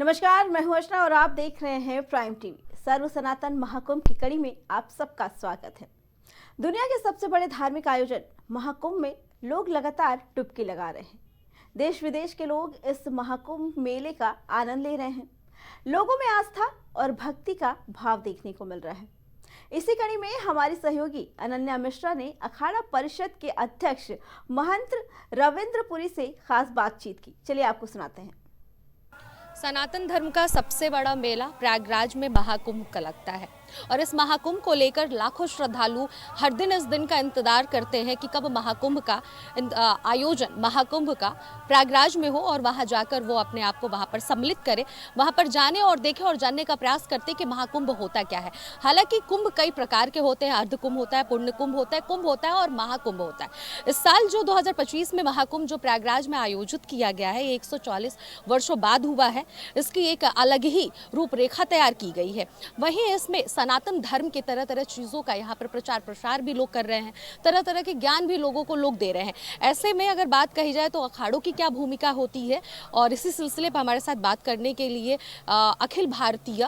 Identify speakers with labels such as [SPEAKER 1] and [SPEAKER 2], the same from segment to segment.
[SPEAKER 1] नमस्कार, मैं हूं अर्चना और आप देख रहे हैं प्राइम टीवी। सर्व सनातन महाकुंभ की कड़ी में आप सबका स्वागत है। दुनिया के सबसे बड़े धार्मिक आयोजन महाकुंभ में लोग लगातार डुबकी लगा रहे हैं। देश विदेश के लोग इस महाकुंभ मेले का आनंद ले रहे हैं। लोगों में आस्था और भक्ति का भाव देखने को मिल रहा है। इसी कड़ी में हमारी सहयोगी अनन्या मिश्रा ने अखाड़ा परिषद के अध्यक्ष महंत रविंद्रपुरी से खास बातचीत की। चलिए आपको सुनाते हैं।
[SPEAKER 2] सनातन धर्म का सबसे बड़ा मेला प्रयागराज में महाकुंभ का लगता है और इस महाकुंभ को लेकर लाखों श्रद्धालु हर दिन इस दिन का इंतजार करते हैं कि कब महाकुंभ का आयोजन महाकुंभ का प्रयागराज में हो और वहां जाकर वो अपने आप को वहां पर सम्मिलित करें, वहां पर जाने और देखें और जानने का प्रयास करते कि महाकुंभ होता क्या है। हालांकि कुंभ कई प्रकार के होते हैं, अर्ध कुंभ होता है, पुण्य कुंभ होता है, कुंभ होता है और महाकुंभ होता है। इस साल जो 2025 में महाकुंभ जो प्रयागराज में आयोजित किया गया है, 140 वर्षों बाद हुआ है, इसकी एक अलग ही रूपरेखा तैयार की गई है। वहीं इसमें सनातन धर्म के तरह तरह चीज़ों का यहाँ पर प्रचार प्रसार भी लोग कर रहे हैं, तरह तरह के ज्ञान भी लोगों को लोग दे रहे हैं। ऐसे में अगर बात कही जाए तो अखाड़ों की क्या भूमिका होती है, और इसी सिलसिले पर हमारे साथ बात करने के लिए अखिल भारतीय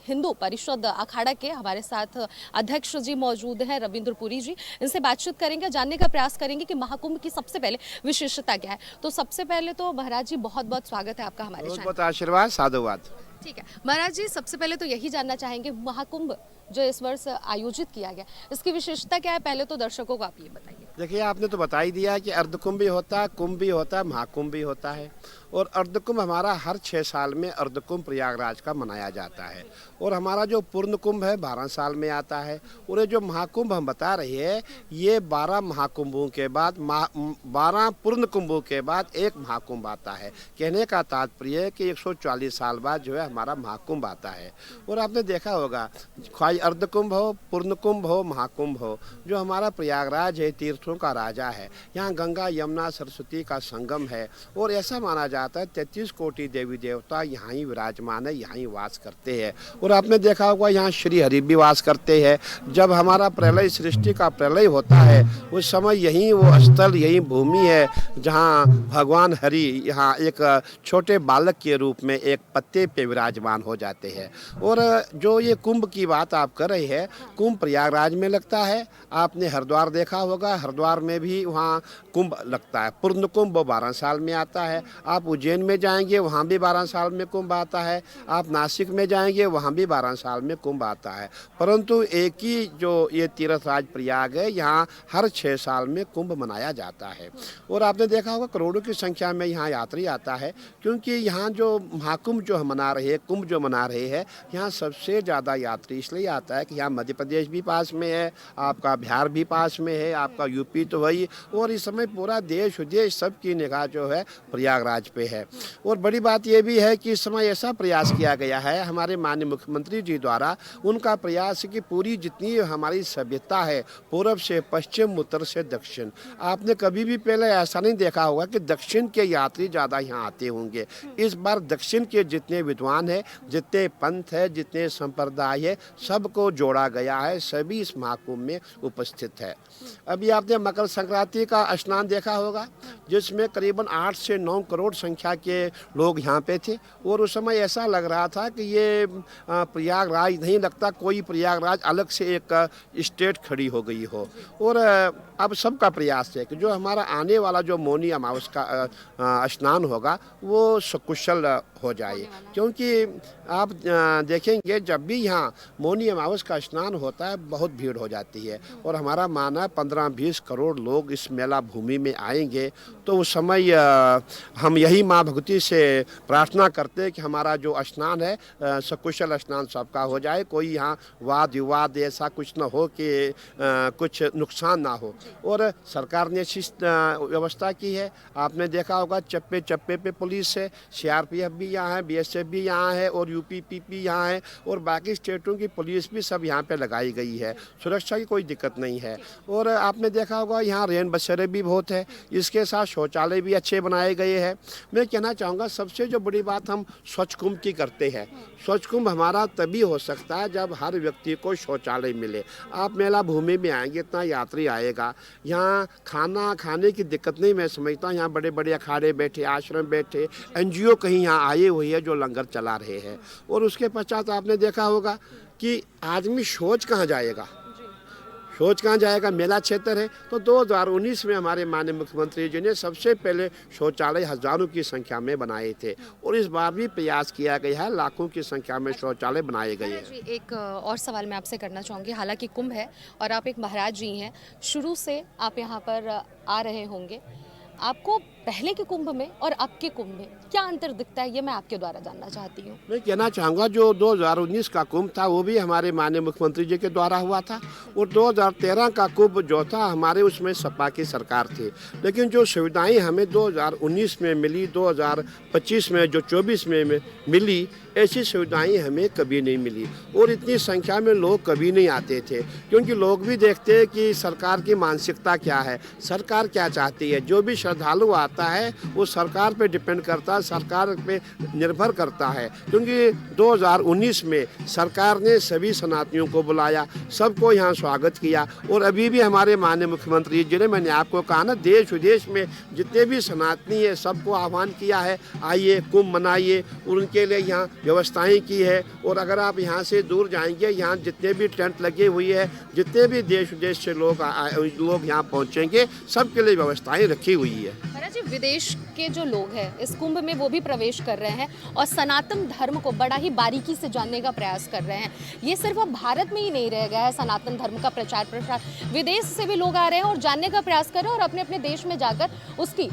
[SPEAKER 2] हिंदू परिषद अखाड़ा के हमारे साथ अध्यक्ष जी मौजूद हैं, रविंद्रपुरी जी। इनसे बातचीत करेंगे, जानने का प्रयास करेंगे कि महाकुंभ की सबसे पहले विशेषता क्या है। तो सबसे पहले तो महाराज जी बहुत बहुत स्वागत है आपका हमारे चैनल।
[SPEAKER 3] बहुत आशीर्वाद, साधुवाद।
[SPEAKER 2] ठीक है महाराज जी, सबसे पहले तो यही जानना चाहेंगे महाकुंभ जो इस वर्ष आयोजित किया गया, इसकी विशेषता क्या है, पहले तो दर्शकों को आप ये बताइए।
[SPEAKER 3] देखिए, आपने तो बता ही दिया कि अर्धकुंभ भी होता है, कुंभ भी होता है, महाकुंभ भी होता है। और अर्धकुंभ हमारा हर 6 साल में अर्धकुंभ प्रयागराज का मनाया जाता है। और हमारा जो पूर्ण कुंभ है 12 साल में आता है। और ये जो महाकुंभ हम बता रहे हैं, ये 12 महाकुंभों के बाद 12 पूर्ण कुंभों के बाद एक महाकुंभ आता है। कहने का तात्पर्य है कि 140 साल बाद जो है हमारा महाकुंभ आता है। और आपने देखा होगा, खाई अर्धकुंभ हो, पूर्ण कुंभ हो, महाकुंभ हो, जो हमारा प्रयागराज है तीर्थों का राजा है। यहाँ गंगा यमुना सरस्वती का संगम है। और ऐसा माना जाता है 33 कोटि देवी देवता यहाँ ही विराजमान है, यहाँ ही वास करते हैं। और आपने देखा होगा यहाँ श्री हरि भी वास करते हैं। जब हमारा प्रलय, सृष्टि का प्रलय होता है, उस समय यही वो स्थल, यही भूमि है जहाँ भगवान हरि यहाँ एक छोटे बालक के रूप में एक पत्ते पे विराजमान हो जाते हैं। और जो ये कुंभ की बात आप कर रहे हैं, कुंभ प्रयागराज में लगता है। आपने हरिद्वार देखा होगा, हरिद्वार में भी वहाँ कुंभ लगता है। पूर्ण कुंभ 12 साल में आता है। आप उज्जैन में जाएंगे, वहाँ भी 12 साल में कुंभ आता है। आप नासिक में जाएंगे, वहाँ भी 12 साल में कुंभ आता है। परंतु एक ही जो ये तीर्थराज प्रयाग है, यहाँ हर 6 साल में कुंभ मनाया जाता है। और आपने देखा होगा करोड़ों की संख्या में यहाँ यात्री आता है, क्योंकि यहाँ जो महाकुंभ जो हम मना रहे हैं, कुंभ जो मना रहे हैं, यहाँ सबसे ज़्यादा यात्री इसलिए आता है कि यहाँ मध्य प्रदेश भी पास में है, आपका बिहार भी पास में है, आपका यूपी तो वही। और इस समय पूरा देश विदेश सबकी निगाह जो है प्रयागराज पे है। और बड़ी बात ये भी है कि इस समय ऐसा प्रयास किया गया है हमारे माननीय मुख्यमंत्री जी द्वारा। उनका प्रयास है कि पूरी जितनी हमारी सभ्यता है, पूर्व से पश्चिम, उत्तर से दक्षिण, आपने कभी भी पहले ऐसा नहीं देखा होगा कि दक्षिण के यात्री ज़्यादा यहाँ आते होंगे। इस बार दक्षिण के जितने विद्वान हैं, जितने पंथ है, जितने संप्रदाय है, सबको जोड़ा गया है। सभी इस महाकुंभ में उपस्थित है। अभी आपने मकर संक्रांति का स्नान देखा होगा, जिसमें करीबन 8 से 9 करोड़ संख्या के लोग यहाँ पे थे। और उस समय ऐसा लग रहा था कि ये प्रयागराज नहीं लगता, कोई प्रयागराज अलग से एक स्टेट खड़ी हो गई हो। और अब सबका प्रयास है कि जो हमारा आने वाला जो मौनी अमावस का स्नान होगा वो सकुशल हो जाए। क्योंकि आप देखेंगे जब भी यहाँ मौनी अमावस का स्नान होता है, बहुत भीड़ हो जाती है। और हमारा माना 15-20 करोड़ लोग इस मेला भूमि में आएंगे। तो उस समय हम यही माँ भगवती से प्रार्थना करते हैं कि हमारा जो स्नान है सकुशल स्नान सबका हो जाए, कोई यहाँ वाद विवाद ऐसा कुछ न हो कि कुछ नुकसान ना हो। और सरकार ने अच्छी व्यवस्था की है। आपने देखा होगा चप्पे चप्पे पे पुलिस है, सीआरपीएफ भी यहाँ है, बीएसएफ भी यहाँ है, और यूपीपीपी यहाँ है, और बाकी स्टेटों की पुलिस भी सब यहाँ पे लगाई गई है। सुरक्षा की कोई दिक्कत नहीं है। और आपने देखा होगा यहाँ रेन बसेरे भी बहुत है, इसके साथ शौचालय भी अच्छे बनाए गए हैं। मैं कहना चाहूँगा सबसे जो बड़ी बात हम स्वच्छ कुंभ की करते हैं। स्वच्छ कुंभ हमारा तभी हो सकता है जब हर व्यक्ति को शौचालय मिले। आप मेला भूमि में आएंगे, इतना यात्री आएगा, यहाँ खाना खाने की दिक्कत नहीं मैं समझता हूँ। यहाँ बड़े बड़े अखाड़े बैठे, आश्रम बैठे, एनजीओ कहीं यहाँ आए हुए हैं जो लंगर चला रहे हैं। और उसके पश्चात आपने देखा होगा कि आदमी शौच कहाँ जाएगा, शौच कहाँ जाएगा, मेला क्षेत्र है। तो 2019 में हमारे माननीय मुख्यमंत्री जी ने सबसे पहले शौचालय हज़ारों की संख्या में बनाए थे और इस बार भी प्रयास किया गया है, लाखों की संख्या में शौचालय बनाए गए हैं।
[SPEAKER 2] जी, एक और सवाल मैं आपसे करना चाहूँगी। हालांकि कुंभ है और आप एक महाराज जी हैं, शुरू से आप यहाँ पर आ रहे होंगे, आपको पहले के कुंभ में और अब के कुंभ में क्या अंतर दिखता है, ये मैं आपके द्वारा जानना चाहती हूँ।
[SPEAKER 3] मैं कहना चाहूँगा जो 2019 का कुंभ था वो भी हमारे माननीय मुख्यमंत्री जी के द्वारा हुआ था और 2013 का कुंभ जो था हमारे उसमें सपा की सरकार थी। लेकिन जो सुविधाएं हमें 2019 में मिली, 2025 में जो 24 में मिली, ऐसी सुविधाएं हमें कभी नहीं मिली और इतनी संख्या में लोग कभी नहीं आते थे। क्योंकि लोग भी देखते हैं कि सरकार की मानसिकता क्या है, सरकार क्या चाहती है। जो भी श्रद्धालु आता है वो सरकार पे डिपेंड करता है, सरकार पे निर्भर करता है। क्योंकि 2019 में सरकार ने सभी सनातनियों को बुलाया, सबको यहाँ स्वागत किया और अभी भी हमारे माननीय मुख्यमंत्री जी ने, मैंने आपको कहा ना, देश विदेश में जितने भी सनातनी है सबको आह्वान किया है, आइए कुंभ मनाइए। उनके लिए यहाँ व्यवस्थाएं की है और अगर आप यहाँ से दूर जाएंगे, यहाँ जितने भी टेंट लगे हुई है, जितने भी देश विदेश से लोग यहाँ पहुँचेंगे, सबके लिए व्यवस्थाएं रखी हुई है।
[SPEAKER 2] महाराज जी, विदेश के जो लोग हैं इस कुंभ में वो भी प्रवेश कर रहे हैं और सनातन धर्म को बड़ा ही बारीकी से जानने का प्रयास कर रहे हैं। ये सिर्फ अब भारत में ही नहीं रह गया है सनातन धर्म का प्रचार प्रसार, विदेश से भी लोग आ रहे हैं और जानने का प्रयास कर रहे हैं और अपने अपने देश में जाकर उसकी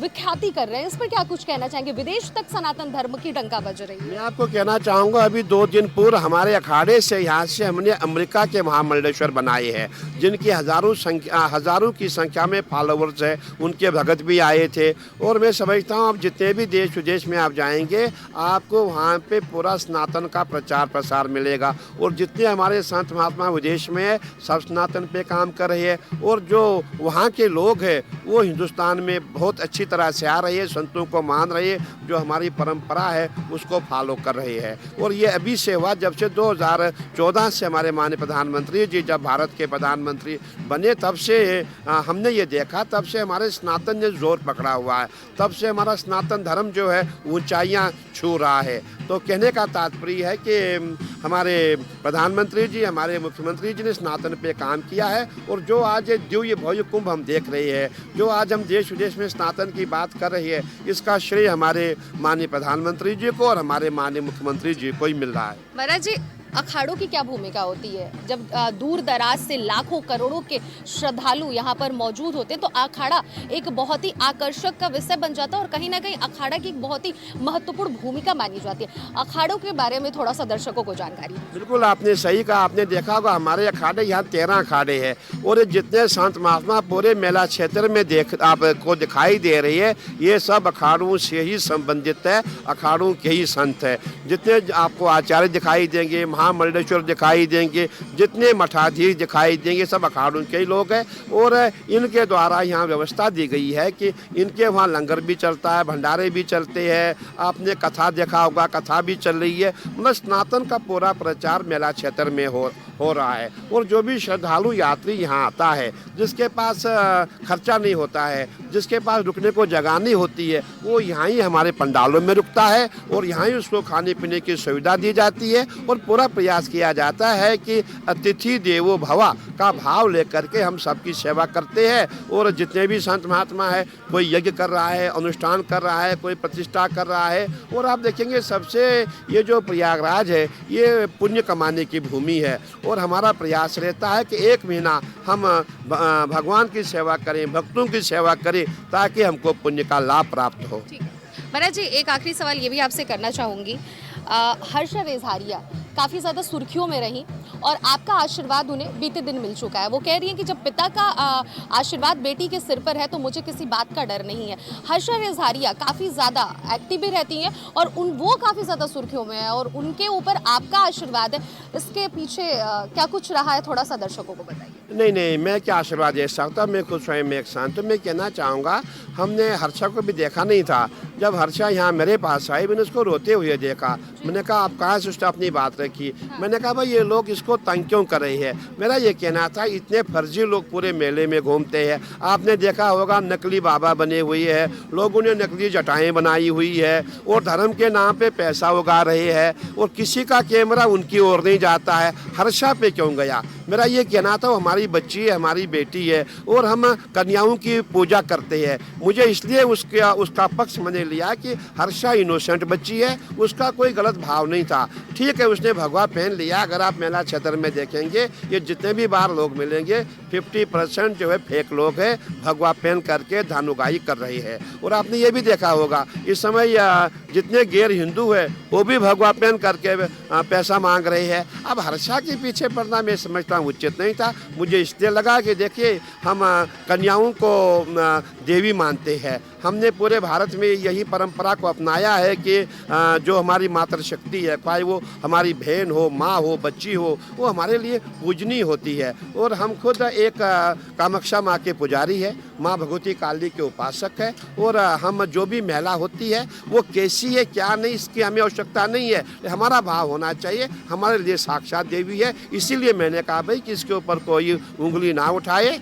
[SPEAKER 2] विख्याति कर रहे हैं। इस पर क्या कुछ कहना चाहेंगे? विदेश तक सनातन धर्म की डंका बज रही है।
[SPEAKER 3] मैं आपको कहना चाहूँगा, अभी 2 दिन पूर्व हमारे अखाड़े से यहाँ से हमने अमेरिका के महामंडलेश्वर बनाए हैं, जिनकी हज़ारों की संख्या में फॉलोवर्स है, उनके भगत भी आए थे। और मैं समझता हूँ अब जितने भी देश विदेश में आप जाएंगे, आपको वहाँ पे पूरा सनातन का प्रचार प्रसार मिलेगा और जितने हमारे संत महात्मा विदेश में है सब सनातन पे काम कर रहे हैं और जो वहाँ के लोग हैं वो हिंदुस्तान में बहुत अच्छी तरह से आ रहे हैं, संतों को मान रहे हैं, जो हमारी परंपरा है उसको फॉलो कर रहे हैं। और ये अभी से हुआ जब से 2014 से हमारे माननीय प्रधानमंत्री जी जब भारत के प्रधानमंत्री बने, तब से हमने ये देखा, तब से हमारे सनातन ने जोर पकड़ा हुआ है, तब से हमारा सनातन धर्म जो है ऊंचाइयां छू रहा है। तो कहने का तात्पर्य है कि हमारे प्रधानमंत्री जी, हमारे मुख्यमंत्री जी ने सनातन पे काम किया है और जो आज दिव्य भव्य कुंभ हम देख रहे हैं, जो आज हम देश विदेश में सनातन की बात कर रहे हैं, इसका श्रेय हमारे माननीय प्रधानमंत्री जी को और हमारे माननीय मुख्यमंत्री जी को ही मिल रहा है।
[SPEAKER 2] महाराज जी, अखाड़ों की क्या भूमिका होती है जब दूर दराज से लाखों करोड़ों के श्रद्धालु यहाँ पर मौजूद होते हैं? तो अखाड़ा एक बहुत ही आकर्षक का विषय बन जाता है और कहीं ना कहीं अखाड़ा की एक बहुत ही महत्वपूर्ण भूमिका मानी जाती है। अखाड़ों के बारे में थोड़ा सा दर्शकों को जानकारी।
[SPEAKER 3] बिल्कुल आपने सही कहा, आपने देखा होगा हमारे अखाड़े यहाँ 13 अखाड़े हैं और जितने संत महात्मा पूरे मेला क्षेत्र में आपको दिखाई दे रही है, ये सब अखाड़ों से ही संबंधित है, अखाड़ों के ही संत है। जितने आपको आचार्य दिखाई देंगे, महामंडलेश्वर दिखाई देंगे, जितने मठाधीश दिखाई देंगे, सब अखाड़ों के ही लोग हैं और इनके द्वारा यहाँ व्यवस्था दी गई है कि इनके वहाँ लंगर भी चलता है, भंडारे भी चलते हैं, आपने कथा देखा होगा, कथा भी चल रही है। मतलब सनातन का पूरा प्रचार मेला क्षेत्र में हो रहा है और जो भी श्रद्धालु यात्री यहाँ आता है, जिसके पास खर्चा नहीं होता है, जिसके पास रुकने को जगह नहीं होती है, वो यहाँ ही हमारे पंडालों में रुकता है और यहाँ ही उसको खाने पीने की सुविधा दी जाती है और पूरा प्रयास किया जाता है कि अतिथि देवो भव का भाव लेकर के हम सबकी सेवा करते हैं। और जितने भी संत महात्मा है, कोई यज्ञ कर रहा है, अनुष्ठान कर रहा है, कोई प्रतिष्ठा कर रहा है। और आप देखेंगे सबसे ये जो प्रयागराज है ये पुण्य कमाने की भूमि है और हमारा प्रयास रहता है कि 1 महीना हम भगवान की सेवा करें, भक्तों की सेवा करें, ताकि हमको पुण्य का लाभ प्राप्त हो।
[SPEAKER 2] महाराज जी, एक आखिरी सवाल ये भी आपसे करना चाहूँगी। हर्षा रेज़ारिया काफ़ी ज़्यादा सुर्खियों में रही और आपका आशीर्वाद उन्हें बीते दिन मिल चुका है। वो कह रही हैं कि जब पिता का आशीर्वाद बेटी के सिर पर है तो मुझे किसी बात का डर नहीं है। हर्षा रेज़ारिया काफ़ी ज़्यादा एक्टिव भी रहती हैं और वो काफ़ी ज़्यादा सुर्खियों में है और उनके ऊपर आपका आशीर्वाद है। इसके पीछे क्या कुछ रहा है, थोड़ा सा दर्शकों को बताइए।
[SPEAKER 3] नहीं, मैं क्या आशीर्वाद दे सकता, मैं खुद स्वयं एक संत। मैं कहना चाहूँगा, हमने हर्षा को भी देखा नहीं था, जब हर्षा यहाँ मेरे पास आई, मैंने उसको रोते हुए देखा। मैंने कहा आप कहाँ से उसने अपनी बात रखी। मैंने कहा भाई ये लोग इसको तंग क्यों कर रहे हैं। मेरा ये कहना था इतने फर्जी लोग पूरे मेले में घूमते हैं। आपने देखा होगा नकली बाबा बने हुए हैं, लोगों ने नकली जटाएं बनाई हुई है और धर्म के नाम पे पैसा उगा रहे हैं और किसी का कैमरा उनकी ओर नहीं जाता है। हर्षा पे क्यों गया। मेरा ये कहना था हमारी बच्ची है, हमारी बेटी है और हम कन्याओं की पूजा करते हैं। मुझे इसलिए उसका पक्ष मैंने लिया कि हर्षा इनोसेंट बच्ची है, उसका कोई गलत भाव नहीं था। ठीक है उसने भगवा पहन लिया। अगर आप मेला क्षेत्र में देखेंगे ये जितने भी बाहर लोग मिलेंगे 50% जो है फेक लोग हैं, भगवा पहन करके धानुगाई कर रहे हैं। और आपने ये भी देखा होगा इस समय जितने गैर हिंदू है वो भी भगवा पहन करके पैसा मांग रहे हैं। अब हर्षा के पीछे पड़ना मैं समझता हूँ उचित नहीं था। मुझे इसलिए लगा कि देखिए हम कन्याओं को देवी मानते हैं। हमने पूरे भारत में यही परंपरा को अपनाया है कि जो हमारी मातृशक्ति है, चाहे वो हमारी बहन हो, माँ हो, बच्ची हो, वो हमारे लिए पूजनीय होती है। और हम खुद एक कामाक्षा माँ के पुजारी है, माँ भगवती काली के उपासक है। और हम जो भी महिला होती है वो कैसी है क्या नहीं इसकी हमें आवश्यकता नहीं है, हमारा भाव होना चाहिए, हमारे लिए साक्षात देवी है। इसीलिए मैंने कहा भाई कि इसके ऊपर कोई उंगली ना उठाए,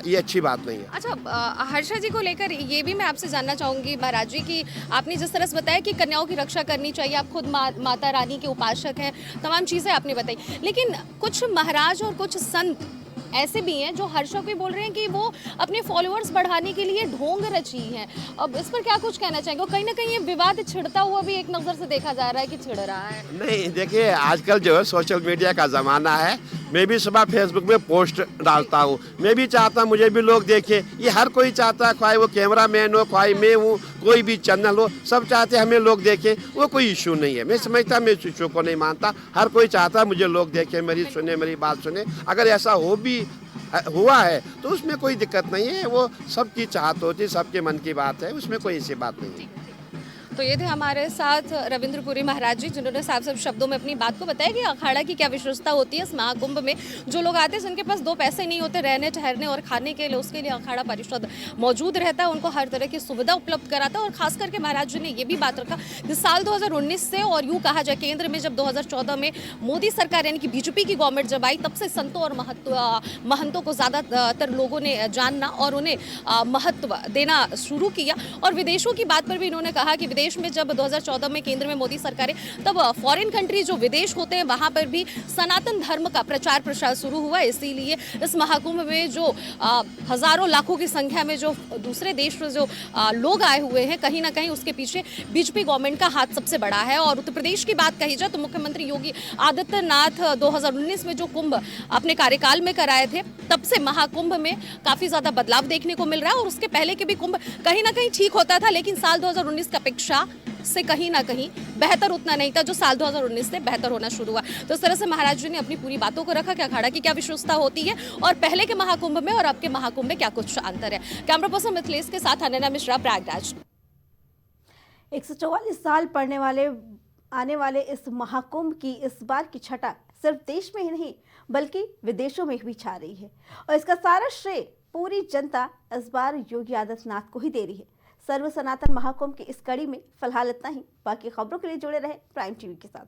[SPEAKER 3] ये अच्छी बात नहीं है।
[SPEAKER 2] अच्छा, हर्षा जी को लेकर ये भी मैं आपसे जानना चाहूंगी महाराज जी कि आपने जिस तरह से बताया कि कन्याओं की रक्षा करनी चाहिए, आप खुद माता रानी के उपासक हैं, तमाम चीज़ें आपने बताई, लेकिन कुछ महाराज और कुछ संत ऐसे भी हैं जो हर्षा को बोल रहे हैं कि वो अपने फॉलोअर्स बढ़ाने के लिए ढोंग रची हैं। अब इस पर क्या कुछ कहना चाहेंगे। कहीं ना कहीं ये विवाद छिड़ता हुआ भी एक नज़र से देखा जा रहा है कि छिड़ रहा है।
[SPEAKER 3] नहीं देखिए आजकल जो है सोशल मीडिया का ज़माना है। मैं भी सुबह फेसबुक में पोस्ट डालता हूँ, मैं भी चाहता हूँ मुझे भी लोग देखें। ये हर कोई चाहता है, चाहे वो कैमरा मैन हो, चाहे मैं हूँ, कोई भी चैनल हो, सब चाहते हैं हमें लोग देखें। वो कोई इशू नहीं है। मैं समझता मैं इस इशू को नहीं मानता। हर कोई चाहता है मुझे लोग देखें, मेरी सुने, मेरी बात सुने। अगर ऐसा हुआ है तो उसमें कोई दिक्कत नहीं है। वो सबकी चाहत होती है, सबके मन की बात है, उसमें कोई ऐसी बात नहीं है।
[SPEAKER 2] तो ये थे हमारे साथ रविंद्रपुरी महाराज जी, जिन्होंने साफ साफ शब्दों में अपनी बात को बताया कि अखाड़ा की क्या विशेषता होती है। इस महाकुंभ में जो लोग आते हैं जिनके पास दो पैसे नहीं होते रहने ठहरने और खाने के लिए, उसके लिए अखाड़ा परिषद मौजूद रहता है, उनको हर तरह की सुविधा उपलब्ध कराता है। और खास करके महाराज जी ने ये भी बात रखा कि साल 2019 से और यूँ कहा जाए केंद्र में जब 2014 में मोदी सरकार यानी कि बीजेपी की गवर्नमेंट जब आई, तब से संतों और महंतों को ज़्यादातर लोगों ने जानना और उन्हें महत्व देना शुरू किया। और विदेशों की बात पर भी इन्होंने कहा कि देश में जब 2014 में केंद्र में मोदी सरकार है, तब फॉरेन कंट्री जो विदेश होते हैं वहां पर भी सनातन धर्म का प्रचार प्रसार शुरू हुआ। इसीलिए इस महाकुंभ में जो हजारों लाखों की संख्या में जो दूसरे देश से जो लोग आए हुए हैं, कहीं ना कहीं उसके पीछे बीजेपी गवर्नमेंट का हाथ सबसे बड़ा है। और उत्तर प्रदेश की बात कही जाए तो मुख्यमंत्री योगी आदित्यनाथ 2019 में जो कुंभ अपने कार्यकाल में कराए थे, तब से महाकुंभ में काफी ज्यादा बदलाव देखने को मिल रहा है। और उसके पहले के भी कुंभ कहीं ना कहीं ठीक होता था, लेकिन साल 2019 की अपेक्षा से कहीं ना कहीं बेहतर उतना नहीं था जो साल 2019 से बेहतर होना शुरू हुआ। तो इस तरह से महाराज जी ने अपनी पूरी बातों को रखा कि अखाड़ा की क्या विशेषता होती है और पहले के महाकुंभ में और अब के महाकुंभ में क्या कुछ अंतर है। कैमरा पर्सन मिथिलेश के साथ अनन्या मिश्रा, प्रयागराज।
[SPEAKER 1] 144 साल पड़ने वाले आने वाले इस महाकुंभ की इस बार की छटा सिर्फ देश में ही नहीं बल्कि विदेशों में भी छा रही है और इसका सारा श्रेय पूरी जनता इस बार योगी आदित्यनाथ को ही दे रही है। सर्व सनातन महाकुंभ की इस कड़ी में फिलहाल इतना ही। बाकी खबरों के लिए जुड़े रहे प्राइम टीवी के साथ।